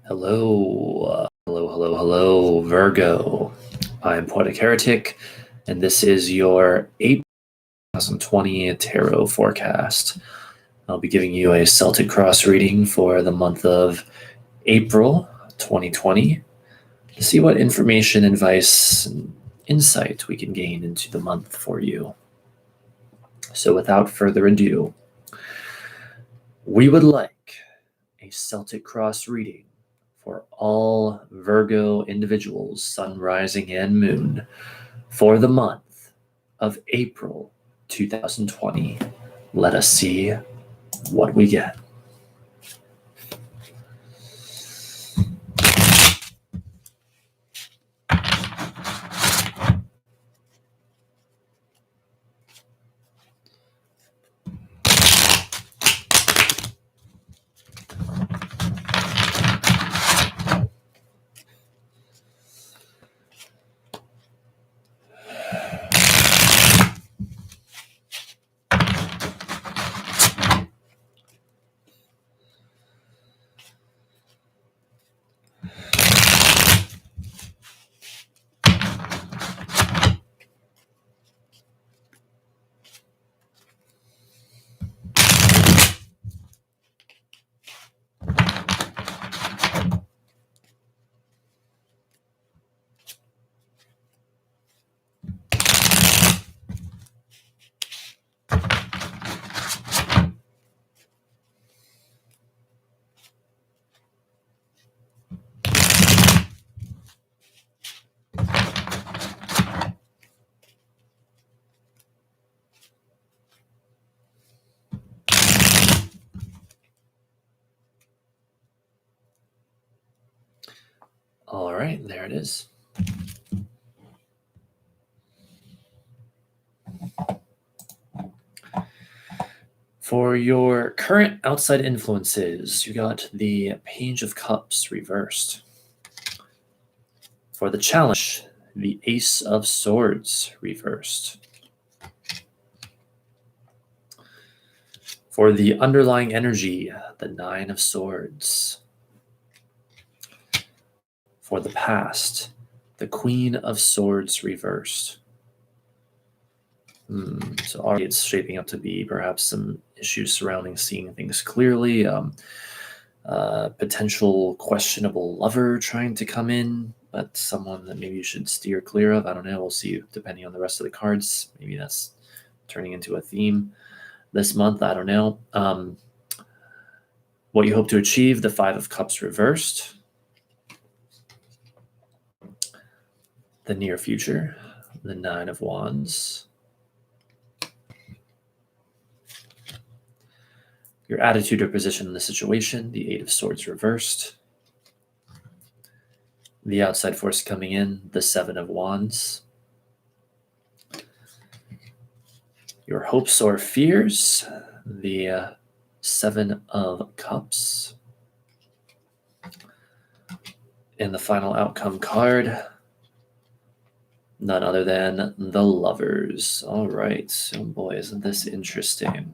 Hello, Virgo. I'm Poetic Heretic, and this is your April 2020 tarot forecast. I'll be giving you a Celtic Cross reading for the month of April 2020 to see what information, advice, and insight we can gain into the month for you. So, without further ado, we would like a Celtic Cross reading for all Virgo individuals, sun, rising, and moon, for the month of April 2020. Let us see what we get. All right, there it is. For your current outside influences, you got the Page of Cups reversed. For the challenge, the Ace of Swords reversed. For the underlying energy, the Nine of Swords. For the past, the Queen of Swords reversed. So already it's shaping up to be perhaps some issues surrounding seeing things clearly. Potential questionable lover trying to come in, but someone that maybe you should steer clear of. I don't know. We'll see depending on the rest of the cards. Maybe that's turning into a theme this month. I don't know. What you hope to achieve, the Five of Cups reversed. The near future, the Nine of Wands. Your attitude or position in the situation, the Eight of Swords reversed. The outside force coming in, the Seven of Wands. Your hopes or fears, the Seven of Cups. And the final outcome card, none other than the Lovers. All right. So, boy, isn't this interesting?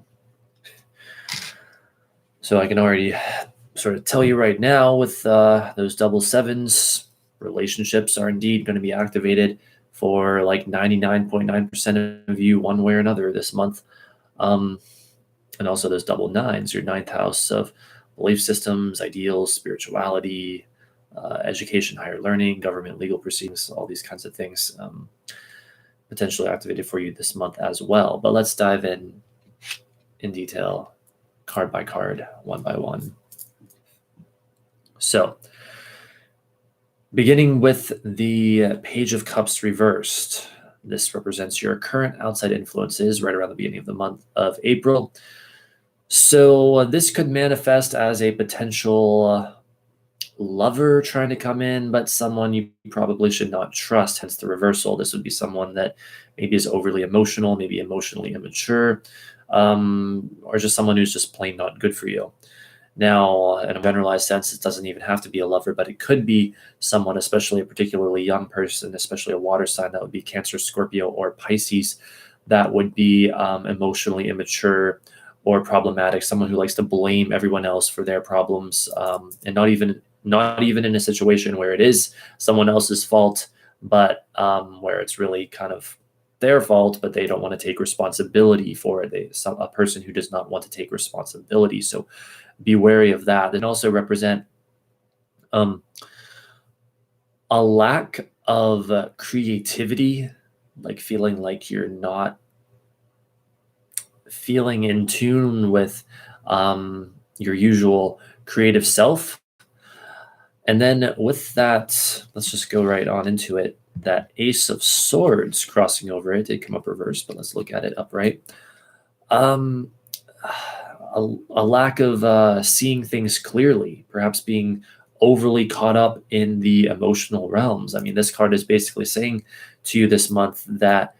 So I can already sort of tell you right now with those double sevens, relationships are indeed going to be activated for like 99.9% of you one way or another this month. And also those double nines, your ninth house of belief systems, ideals, spirituality, education, higher learning, government, legal proceedings, all these kinds of things potentially activated for you this month as well. But let's dive in detail, card by card, one by one. So, beginning with the Page of Cups reversed, this represents your current outside influences right around the beginning of the month of April. So this could manifest as a potential lover trying to come in, but someone you probably should not trust, hence the reversal. This would be someone that maybe is overly emotional, maybe emotionally immature, or just someone who's just plain not good for you. Now, in a generalized sense, it doesn't even have to be a lover, but it could be someone, especially a particularly young person, especially a water sign, that would be Cancer, Scorpio, or Pisces, that would be emotionally immature or problematic, someone who likes to blame everyone else for their problems, and not even not even in a situation where it is someone else's fault, but where it's really kind of their fault, but they don't want to take responsibility for it. A person who does not want to take responsibility. So be wary of that. And also represent a lack of creativity, like feeling like you're not feeling in tune with your usual creative self. And then with that, let's just go right on into it. That Ace of Swords crossing over, it did come up reverse, but let's look at it upright. Um, a lack of seeing things clearly, perhaps being overly caught up in the emotional realms. I mean, this card is basically saying to you this month that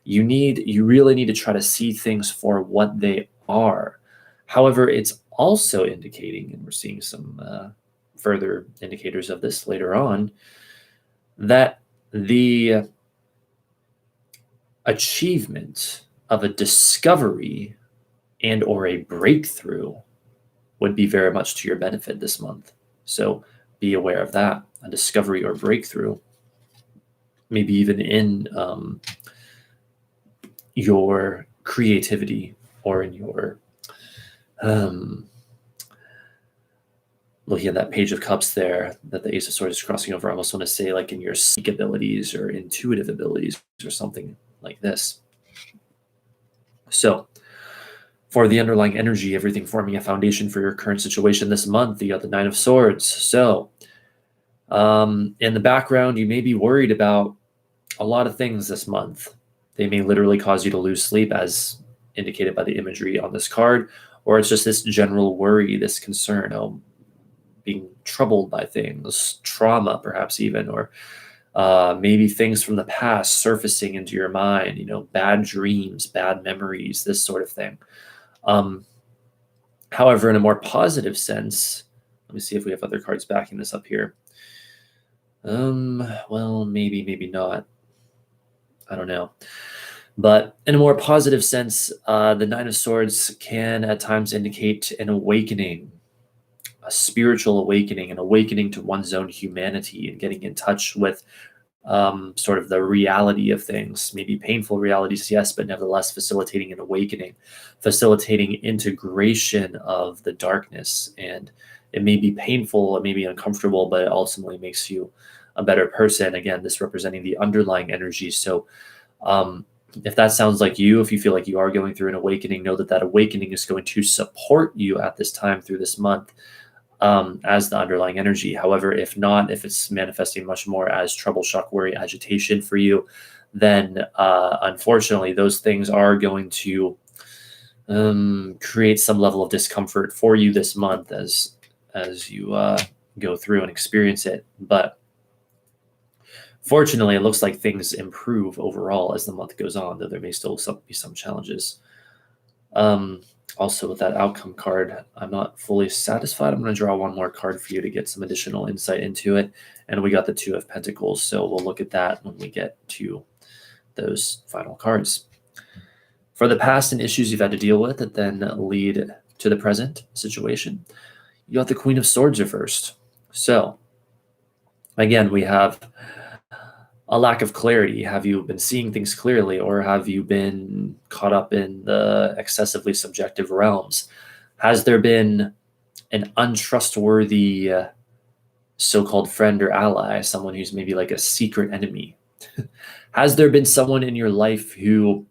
you really need to try to see things for what they are. However, it's also indicating, and we're seeing some further indicators of this later on, that the achievement of a discovery and or a breakthrough would be very much to your benefit this month. So be aware of that, a discovery or breakthrough, maybe even in your creativity or in your looking at that Page of Cups there that the Ace of Swords is crossing over. I almost want to say like in your psychic abilities or intuitive abilities or something like this. So for the underlying energy, everything forming a foundation for your current situation this month, you got the Nine of Swords. So in the background, you may be worried about a lot of things this month. They may literally cause you to lose sleep, as indicated by the imagery on this card, or it's just this general worry, this concern, being troubled by things, trauma perhaps even, or maybe things from the past surfacing into your mind, bad dreams, bad memories, this sort of thing. However, in a more positive sense, let me see if we have other cards backing this up here. Well, maybe not. I don't know. But in a more positive sense, the Nine of Swords can at times indicate an awakening, a spiritual awakening, an awakening to one's own humanity and getting in touch with sort of the reality of things, maybe painful realities, yes, but nevertheless facilitating an awakening, facilitating integration of the darkness. And it may be painful, it may be uncomfortable, but it ultimately makes you a better person. Again, this representing the underlying energy. So if that sounds like you, if you feel like you are going through an awakening, know that that awakening is going to support you at this time through this month as the underlying energy. However, if not, if it's manifesting much more as trouble, shock, worry, agitation for you, then unfortunately, those things are going to create some level of discomfort for you this month as you go through and experience it. But fortunately, it looks like things improve overall as the month goes on, though there may still be some challenges. Also, with that outcome card, I'm not fully satisfied. I'm going to draw one more card for you to get some additional insight into it. And we got the Two of Pentacles, so we'll look at that when we get to those final cards. For the past and issues you've had to deal with that then lead to the present situation, you got the Queen of Swords reversed. So, again, we have a lack of clarity. Have you been seeing things clearly, or have you been caught up in the excessively subjective realms? Has there been an untrustworthy so-called friend or ally, someone who's maybe like a secret enemy? Has there been someone in your life who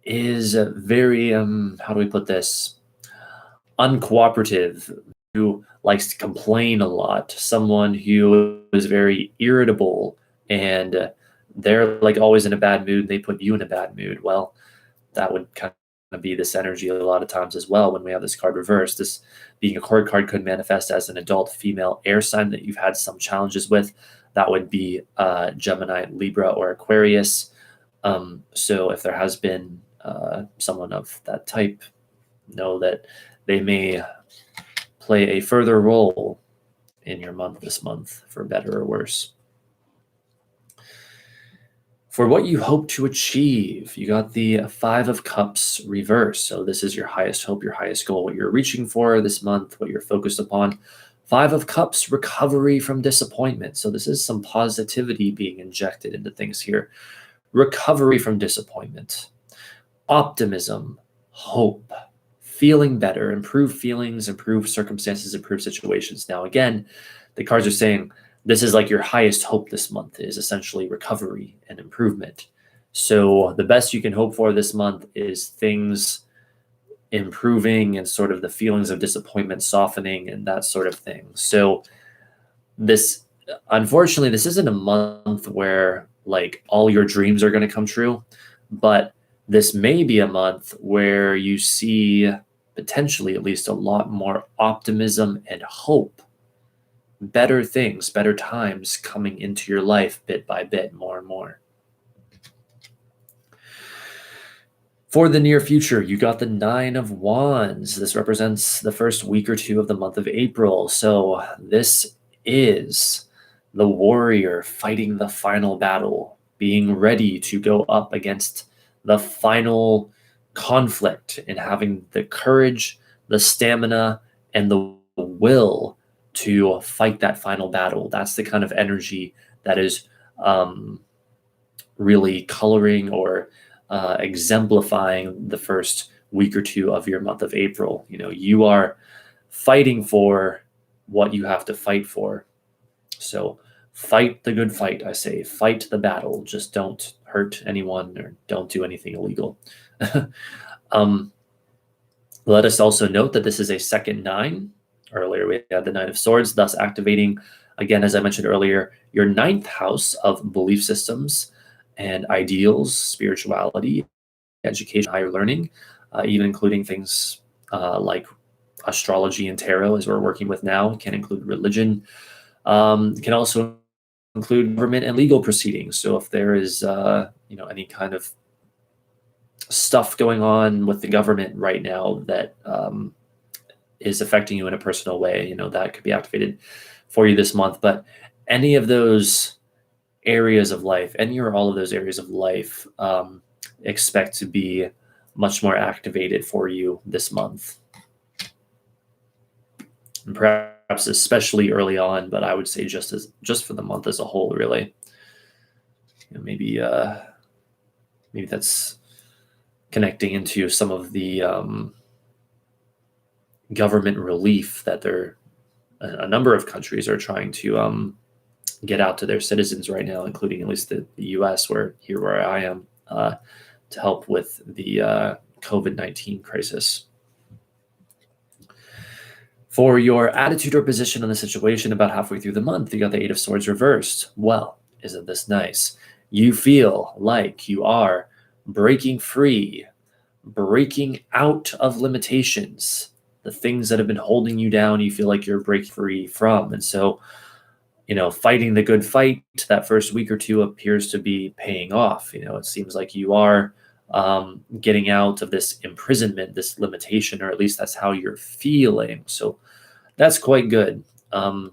is very, how do we put this, uncooperative, who likes to complain a lot, someone who is very irritable, and they're like always in a bad mood, they put you in a bad mood? Well, that would kind of be this energy a lot of times as well when we have this card reversed. This being a court card could manifest as an adult female air sign that you've had some challenges with. That would be Gemini, Libra, or Aquarius. So if there has been someone of that type, know that they may play a further role in your month this month, for better or worse. For what you hope to achieve, you got the Five of Cups reversed. So this is your highest hope, your highest goal, what you're reaching for this month, what you're focused upon. Five of Cups, recovery from disappointment. So this is some positivity being injected into things here. Recovery from disappointment, optimism, hope, feeling better, improved feelings, improved circumstances, improved situations. Now, again, the cards are saying this is like your highest hope this month is essentially recovery and improvement. So the best you can hope for this month is things improving and sort of the feelings of disappointment softening and that sort of thing. So this, unfortunately, this isn't a month where like all your dreams are going to come true, but this may be a month where you see potentially at least a lot more optimism and hope, better things, better times coming into your life bit by bit, more and more. For the near future, you got the Nine of Wands. This represents the first week or two of the month of April. So this is the warrior fighting the final battle, being ready to go up against the final conflict and having the courage, the stamina, and the will to fight that final battle. That's the kind of energy that is really coloring or exemplifying the first week or two of your month of April. You know, you are fighting for what you have to fight for. So fight the good fight, I say. Fight the battle. Just don't hurt anyone or don't do anything illegal. Let us also note that this is a second nine. Earlier we had the Nine of Swords, thus activating, again, as I mentioned earlier, your ninth house of belief systems and ideals, spirituality, education, higher learning, even including things like astrology and tarot, as we're working with now. Can include religion, can also include government and legal proceedings. So if there is any kind of stuff going on with the government right now that is affecting you in a personal way, that could be activated for you this month. But any of those areas of life, any or all of those areas of life, expect to be much more activated for you this month. And perhaps especially early on, but I would say just for the month as a whole, really. Maybe that's connecting into some of the government relief that a number of countries are trying to get out to their citizens right now, including at least the U.S., where I am, to help with the COVID-19 crisis. For your attitude or position on the situation about halfway through the month, you got the Eight of Swords reversed. Well, isn't this nice? You feel like you are breaking free, breaking out of limitations, the things that have been holding you down, you feel like you're breaking free from. And so, fighting the good fight that first week or two appears to be paying off. It seems like you are getting out of this imprisonment, this limitation, or at least that's how you're feeling. So that's quite good. The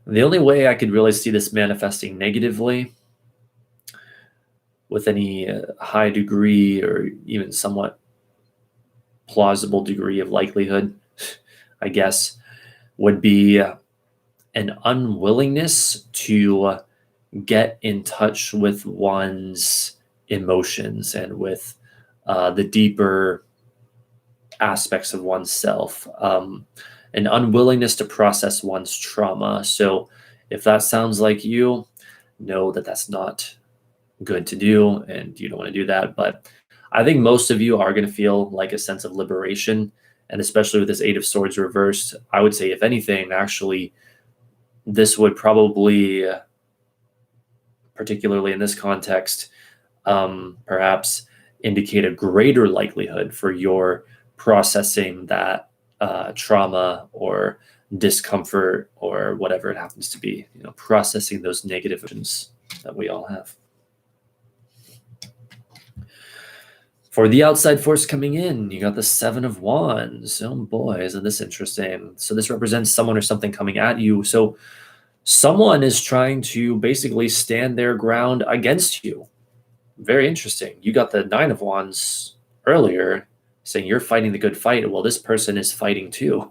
only way I could really see this manifesting negatively with any high degree or even somewhat plausible degree of likelihood, I guess, would be an unwillingness to get in touch with one's emotions and with the deeper aspects of oneself, an unwillingness to process one's trauma. So if that sounds like you, know that that's not good to do and you don't want to do that. But I think most of you are going to feel like a sense of liberation, and especially with this Eight of Swords reversed, I would say, if anything, actually, this would probably, particularly in this context, perhaps indicate a greater likelihood for your processing that trauma or discomfort or whatever it happens to be, processing those negative emotions that we all have. For the outside force coming in, you got the Seven of Wands. Oh boy, isn't this interesting? So this represents someone or something coming at you. So someone is trying to basically stand their ground against you. Very interesting. You got the Nine of Wands earlier saying you're fighting the good fight. Well, this person is fighting too.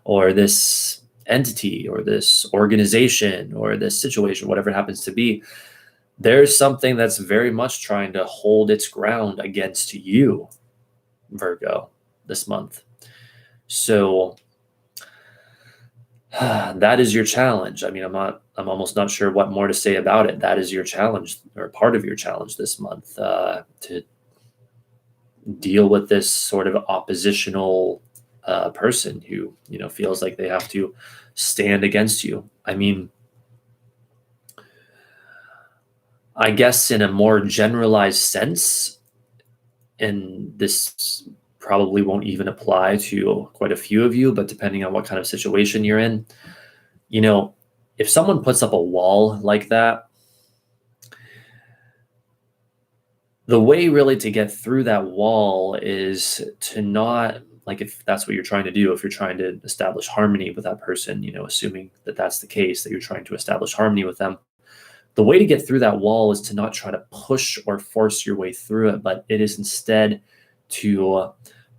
or this entity or this organization or this situation, whatever it happens to be, there's something that's very much trying to hold its ground against you, Virgo, this month. So that is your challenge. I mean, I'm almost not sure what more to say about it. That is your challenge, or part of your challenge this month, to deal with this sort of oppositional person who, feels like they have to stand against you. I mean, I guess in a more generalized sense, and this probably won't even apply to quite a few of you, but depending on what kind of situation you're in, if someone puts up a wall like that, the way really to get through that wall is to not, like, if that's what you're trying to do, if you're trying to establish harmony with that person, assuming that that's the case, that you're trying to establish harmony with them, the way to get through that wall is to not try to push or force your way through it, but it is instead to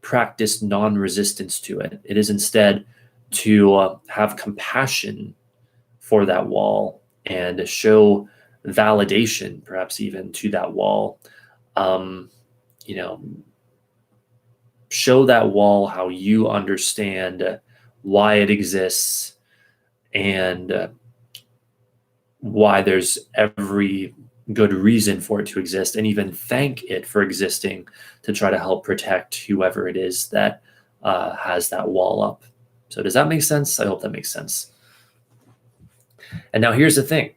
practice non-resistance to it. It is instead to have compassion for that wall and show validation, perhaps even to that wall. You know, show that wall how you understand why it exists and why there's every good reason for it to exist, and even thank it for existing to try to help protect whoever it is that has that wall up. So does that make sense? I hope that makes sense. And now here's the thing.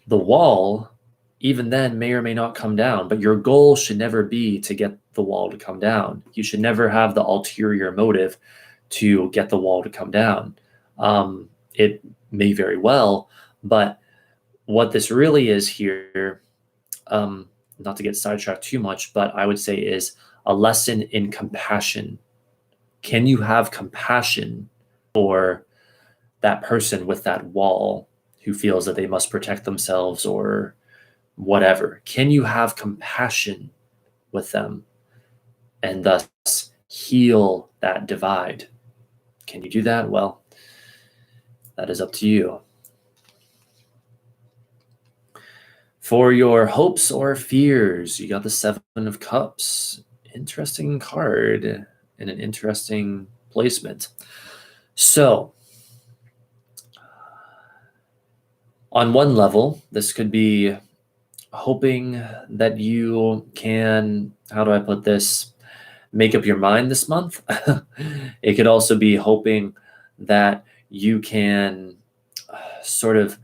The wall, even then, may or may not come down, but your goal should never be to get the wall to come down. You should never have the ulterior motive to get the wall to come down. It may very well, but what this really is here, not to get sidetracked too much, but I would say is a lesson in compassion. Can you have compassion for that person with that wall who feels that they must protect themselves or whatever? Can you have compassion with them and thus heal that divide? Can you do that? Well, that is up to you. For your hopes or fears, you got the Seven of Cups. Interesting card and an interesting placement. So, on one level, this could be hoping that you can, how do I put this, make up your mind this month. It could also be hoping that you can sort of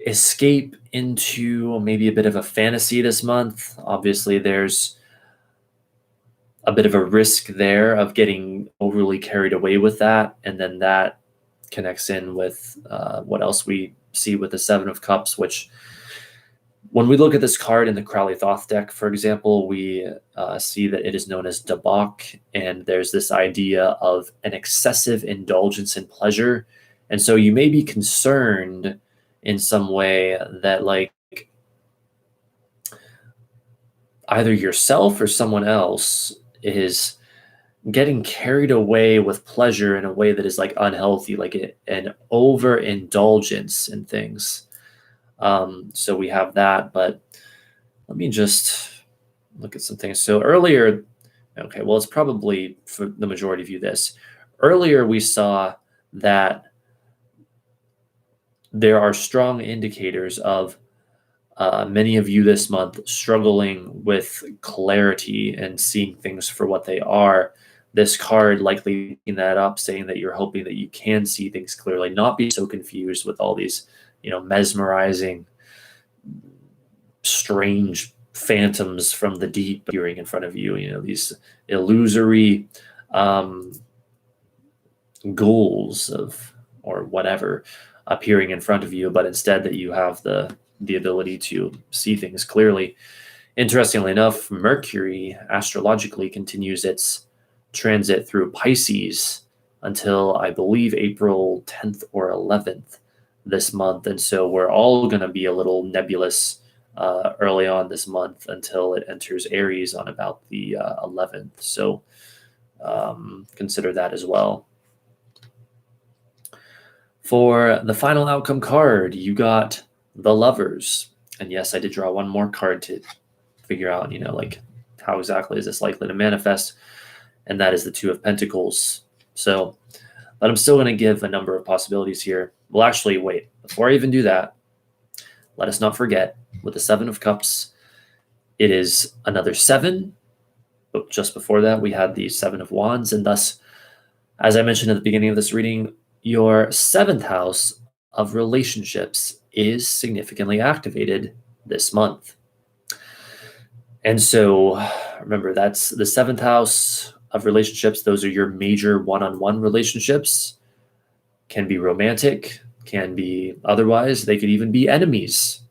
escape into maybe a bit of a fantasy this month. Obviously, there's a bit of a risk there of getting overly carried away with that. And then that connects in with what else we see with the Seven of Cups, which when we look at this card in the Crowley Thoth deck, for example, we see that it is known as debauch, and there's this idea of an excessive indulgence in pleasure. And so you may be concerned in some way that, like, either yourself or someone else is getting carried away with pleasure in a way that is like unhealthy, like an overindulgence in things. So we have that, but let me just look at some things. So earlier, okay, well, it's probably for the majority of you this. Earlier, we saw that there are strong indicators of many of you this month struggling with clarity and seeing things for what they are. This card likely picking that up, saying that you're hoping that you can see things clearly, not be so confused with all these, mesmerizing, strange phantoms from the deep appearing in front of you, these illusory ghouls of or whatever appearing in front of you, but instead that you have the ability to see things clearly. Interestingly enough, Mercury astrologically continues its transit through Pisces until I believe April 10th or 11th this month. And so we're all going to be a little nebulous early on this month until it enters Aries on about the 11th. So consider that as well. For the final outcome card, you got the Lovers. And yes, I did draw one more card to figure out, like how exactly is this likely to manifest? And that is the Two of Pentacles. So, but I'm still going to give a number of possibilities here. Well, actually, wait, before I even do that, let us not forget with the Seven of Cups, it is another 7. But just before that, we had the Seven of Wands. And thus, as I mentioned at the beginning of this reading, your 7th house of relationships is significantly activated this month. And so remember, that's the 7th house of relationships. Those are your major one-on-one relationships. Can be romantic, can be otherwise. They could even be enemies.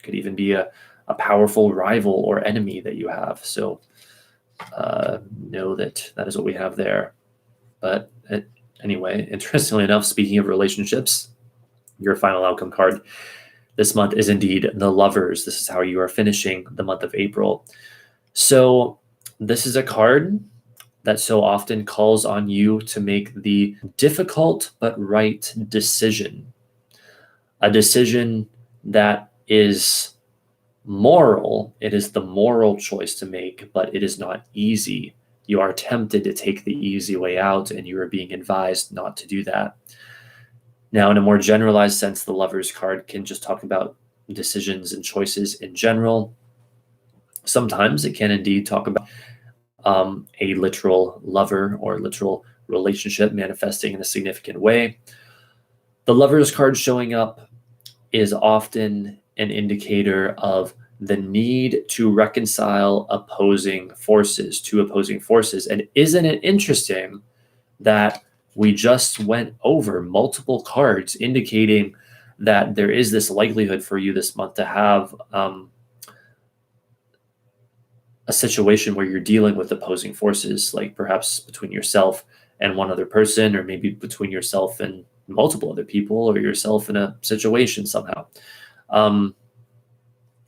Could even be a powerful rival or enemy that you have. So know that is what we have there. But anyway, interestingly enough, speaking of relationships, your final outcome card this month is indeed the Lovers. This is how you are finishing the month of April. So this is a card that so often calls on you to make the difficult but right decision. A decision that is moral. It is the moral choice to make, but it is not easy. You are tempted to take the easy way out, and you are being advised not to do that. Now, in a more generalized sense, the Lovers card can just talk about decisions and choices in general. Sometimes it can indeed talk about a literal lover or literal relationship manifesting in a significant way. The Lovers card showing up is often an indicator of the need to reconcile opposing forces. And isn't it interesting that we just went over multiple cards indicating that there is this likelihood for you this month to have a situation where you're dealing with opposing forces, like perhaps between yourself and one other person, or maybe between yourself and multiple other people, or yourself in a situation somehow.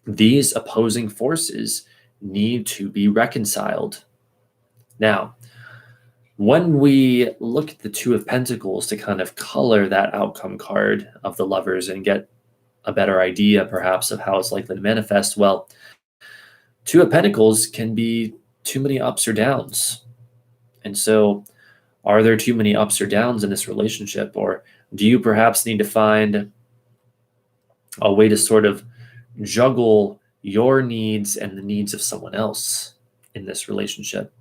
These opposing forces need to be reconciled. Now, when we look at the Two of Pentacles to kind of color that outcome card of the Lovers and get a better idea perhaps of how it's likely to manifest, well, Two of Pentacles can be too many ups or downs. And so are there too many ups or downs in this relationship? Or do you perhaps need to find a way to sort of juggle your needs and the needs of someone else in this relationship?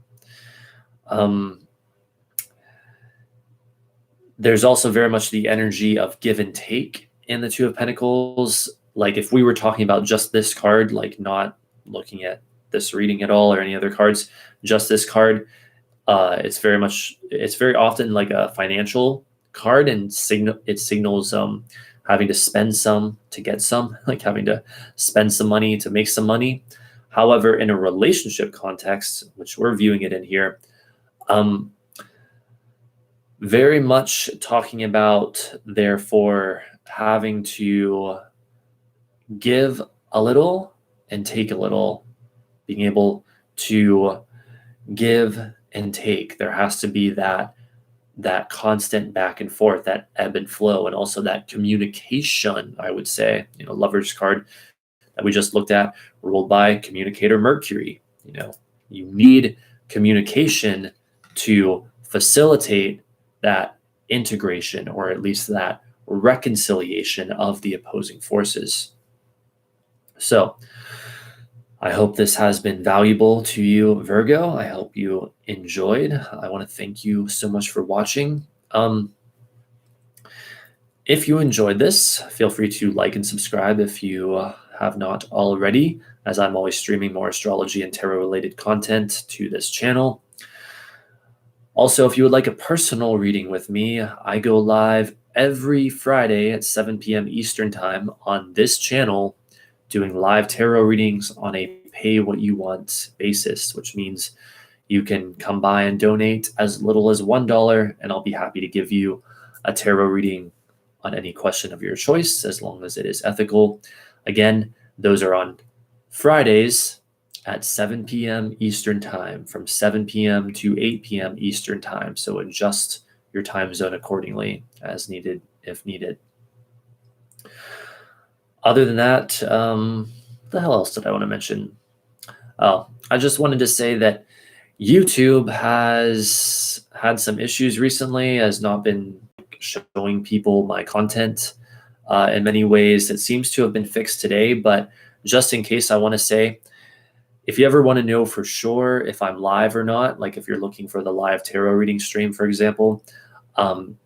There's also very much the energy of give and take in the Two of Pentacles. Like if we were talking about just this card, like not looking at this reading at all or any other cards, just this card, it's very often like a financial card, and it signals having to spend some to get some, like having to spend some money to make some money. However, in a relationship context, which we're viewing it in here, very much talking about, therefore, having to give a little and take a little, being able to give and take. There has to be that constant back and forth, that ebb and flow, and also that communication, I would say. Lovers card that we just looked at, ruled by communicator Mercury. You need communication to facilitate that integration, or at least that reconciliation of the opposing forces. So I hope this has been valuable to you, Virgo. I hope you enjoyed. I want to thank you so much for watching. If you enjoyed this, feel free to like and subscribe if you have not already, as I'm always streaming more astrology and tarot related content to this channel. Also, if you would like a personal reading with me, I go live every Friday at 7 p.m. Eastern Time on this channel, doing live tarot readings on a pay what you want basis, which means you can come by and donate as little as $1, and I'll be happy to give you a tarot reading on any question of your choice, as long as it is ethical. Again, those are on Fridays at 7 p.m. Eastern time, from 7 p.m. to 8 p.m. Eastern time. So adjust your time zone accordingly as needed, if needed. Other than that, the hell else did I want to mention? Oh, I just wanted to say that YouTube has had some issues recently, has not been showing people my content in many ways. It seems to have been fixed today, but just in case, I want to say, if you ever want to know for sure if I'm live or not, like if you're looking for the live tarot reading stream, for example, um,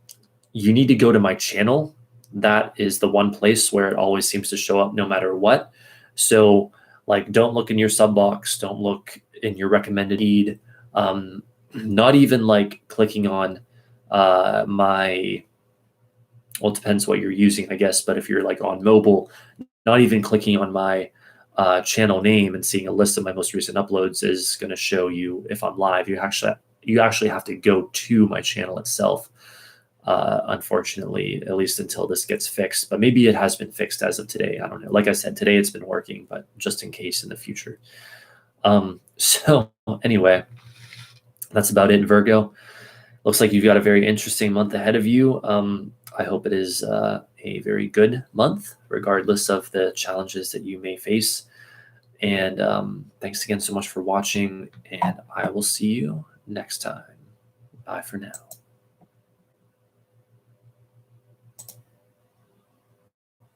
you need to go to my channel. That is the one place where it always seems to show up no matter what. So, like, don't look in your sub box, don't look in your recommended feed, not even like clicking on my, well, it depends what you're using, I guess, but if you're like on mobile, not even clicking on my channel name and seeing a list of my most recent uploads is going to show you if I'm live. You actually have to go to my channel itself. Unfortunately, at least until this gets fixed, but maybe it has been fixed as of today. I don't know. Like I said, today it's been working, but just in case in the future. So anyway, that's about it, Virgo. Looks like you've got a very interesting month ahead of you. I hope it is a very good month, regardless of the challenges that you may face. And thanks again so much for watching, and I will see you next time. Bye for now.